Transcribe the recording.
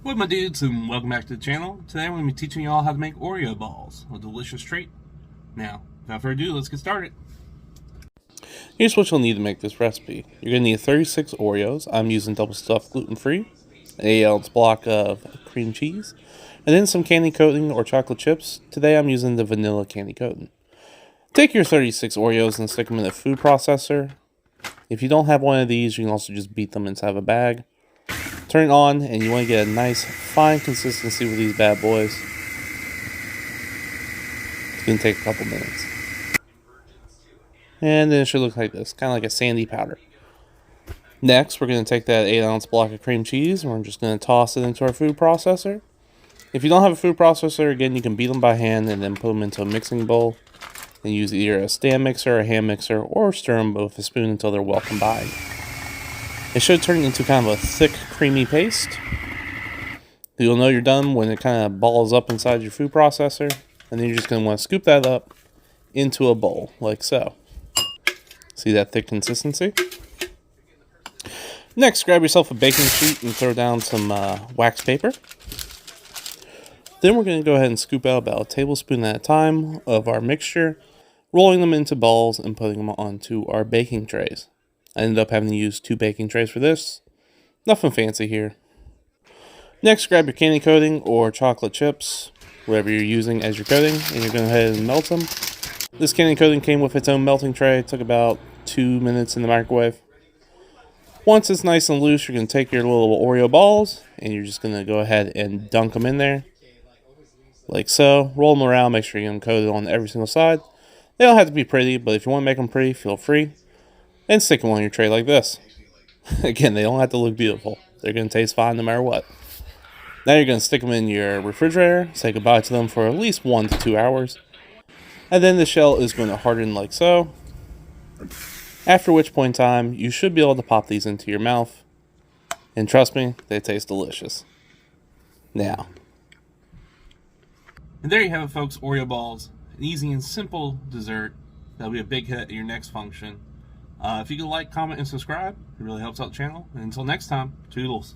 What up, my dudes, and welcome back to the channel. Today I'm going to be teaching you all how to make Oreo balls, a delicious treat. Now, without further ado, let's get started. Here's what you'll need to make this recipe. You're going to need 36 Oreos. I'm using double stuffed gluten-free, an 8-ounce block of cream cheese, and then some candy coating or chocolate chips. Today I'm using the vanilla candy coating. Take your 36 Oreos and stick them in a food processor. If you don't have one of these, you can also just beat them inside of a bag. Turn it on, and you want to get a nice fine consistency with these bad boys. It's going to take a couple minutes. And then it should look like this, kind of like a sandy powder. Next, we're going to take that 8-ounce block of cream cheese, and we're just going to toss it into our food processor. If you don't have a food processor, again, you can beat them by hand and then put them into a mixing bowl. And use either a stand mixer, a hand mixer, or stir them both with a spoon until they're well combined. It should turn into kind of a thick, creamy paste. You'll know you're done when it kind of balls up inside your food processor. And then you're just going to want to scoop that up into a bowl, like so. See that thick consistency? Next, grab yourself a baking sheet and throw down some wax paper. Then we're going to go ahead and scoop out about a tablespoon at a time of our mixture, rolling them into balls and putting them onto our baking trays. I ended up having to use 2 baking trays for this. Nothing fancy here. Next, grab your candy coating or chocolate chips, whatever you're using as your coating, and you're going to go ahead and melt them. This candy coating came with its own melting tray. It took about 2 minutes in the microwave. Once it's nice and loose, you're going to take your little Oreo balls, and you're just going to go ahead and dunk them in there. Like so. Roll them around, make sure you get them coated on every single side. They don't have to be pretty, but if you want to make them pretty, feel free. And stick them on your tray like this. Again, they don't have to look beautiful. They're going to taste fine no matter what. Now you're going to stick them in your refrigerator. Say goodbye to them for at least 1 to 2 hours. And then the shell is going to harden like so. After which point in time, you should be able to pop these into your mouth. And trust me, they taste delicious. Now. And there you have it, folks. Oreo balls. An easy and simple dessert. That'll be a big hit at your next function. If you could like, comment, and subscribe, it really helps out the channel. And until next time, toodles.